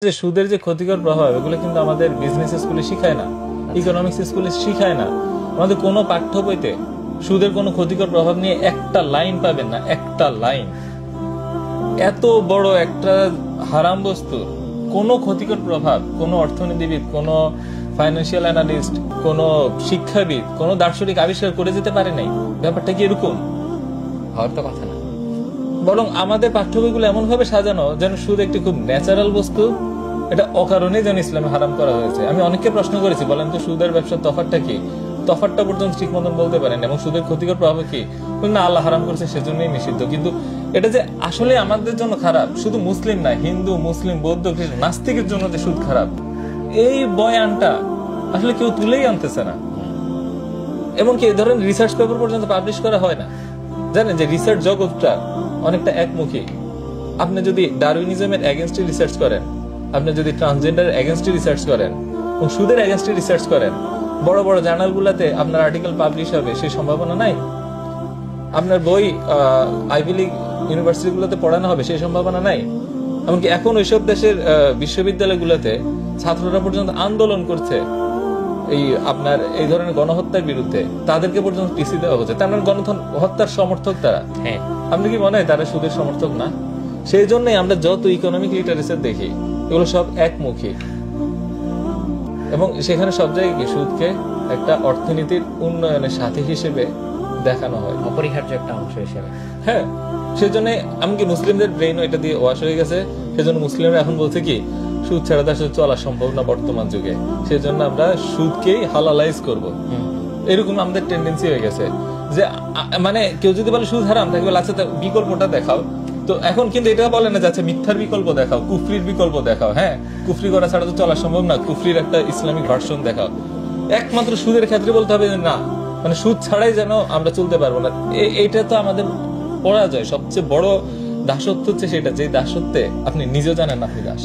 যে সুদের যে ক্ষতিকর প্রভাব এগুলো কিন্তু আমাদের বিজনেস স্কুলে শিখায় না, ইকোনমিক্স স্কুলে শিখায় না। আমাদের কোনো পাঠ্য বইতে সুদের কোনো ক্ষতিকর প্রভাব নিয়ে একটা লাইন পাবেন না, একটা লাইন। এত বড় একটা হারাম বস্তু কোনো ক্ষতিকর প্রভাব কোনো অর্থনীতিবিদ, কোনো ফাইন্যান্সিয়াল অ্যানালিস্ট, কোনো শিক্ষাবিদ, কোনো দার্শনিক আবিষ্কার করে যেতে পারে নাই। ব্যাপারটা কি এরকম? হওয়ার তো কথা না। বরং আমাদের পাঠ্য বইগুলো এমন ভাবে সাজানো যেন সুদ একটি খুব ন্যাচারাল বস্তু, এটা অকারণে যেন ইসলামে হারাম করা হয়েছে। আমি অনেককে প্রশ্ন করেছি, বলেন তো সুদের ব্যবসার তফাৎটা কি? তফাৎটা পর্যন্ত ঠিক মতন বলতে পারেন এবং সুদের ক্ষতিকর প্রভাব কি না, আল্লাহ হারাম করেছে সেজন্যই নিষিদ্ধ। কিন্তু এটা যে আসলে আমাদের জন্য খারাপ, শুধু মুসলিম না, হিন্দু, মুসলিম, বৌদ্ধ, খ্রিস্টান, নাস্তিকের জন্য যে সুদ খারাপ, এই বয়ানটা আসলে কেউ তুলেই আনতেছে না। এবং কি এই ধরনের রিসার্চ পেপার পর্যন্ত পাবলিশ করা হয় না। জানেন যে রিসার্চ জগৎটা অনেকটা একমুখী। আপনি যদি ডারউইনিজমের এগেইনস্টে রিসার্চ করেন, আপনি যদি ট্রান্সজেন্ডার এগেইনস্টে রিসার্চ করেন এবং সুদের এগেইনস্টে রিসার্চ করেন, বড় বড় জার্নালগুলোতে আপনার আর্টিকেল পাবলিশ হবে সেই সম্ভাবনা নাই। আপনার বই আইভি লিগ ইউনিভার্সিটিগুলোতে পড়ানো হবে সেই সম্ভাবনা নাই। এমনকি এখন ওইসব দেশের বিশ্ববিদ্যালয়গুলোতে ছাত্ররা পর্যন্ত আন্দোলন করছে এই আপনার এই ধরনের গণহত্যার বিরুদ্ধে, তাদেরকে পর্যন্ত টিসি দেওয়া হচ্ছে। তার মানে গণহত্যার সমর্থক তারা। হ্যাঁ, আপনি কি মনে হয় তারা সুদের সমর্থক না? সেই জন্যই আমরা যত ইকোনমিক লিটারেচার দেখি এগুলো সব একমুখী, এবং সেখানে সব জায়গায় সুদকে একটা অর্থনীতির উন্নয়নের সাথী হিসেবে দেখানো হয়, অপরিহার্য একটা অংশ হিসেবে। হ্যাঁ, সেজন্য এমনকি মুসলিমদের ব্রেইনও এটা দিয়ে ওয়াশ হয়ে গেছে। সেজন্য মুসলিমরা এখন বলছে কি, সুদ ছাড়া তো আসলে চলা সম্ভব না বর্তমান যুগে, সেজন্য আমরা সুদকেই হালালাইজ করব। এরকম আমাদের টেন্ডেন্সি হয়ে গেছে যে মানে কেউ যদি বলে সুদ হারাম, তাকে বলে আচ্ছা বিকল্পটা দেখাও। তো এখন কিন্তু এটা বলে না যাচ্ছে মিথ্যার বিকল্প দেখাও, কুফরির বিকল্প দেখাও। হ্যাঁ, কুফরি করা ছাড়া তো চলা সম্ভব না, কুফরির একটা ইসলামিক ভার্সন দেখাও। একমাত্র সুদের ক্ষেত্রে বলতে হবে না, মানে সুদ ছাড়াই যেন আমরা চলতে পারবো না। এইটা তো আমাদের পরাজয়। সবচেয়ে বড় দাসত্ব হচ্ছে সেটা, যে দাসত্বে আপনি নিজেও জানেন আপনি দাস।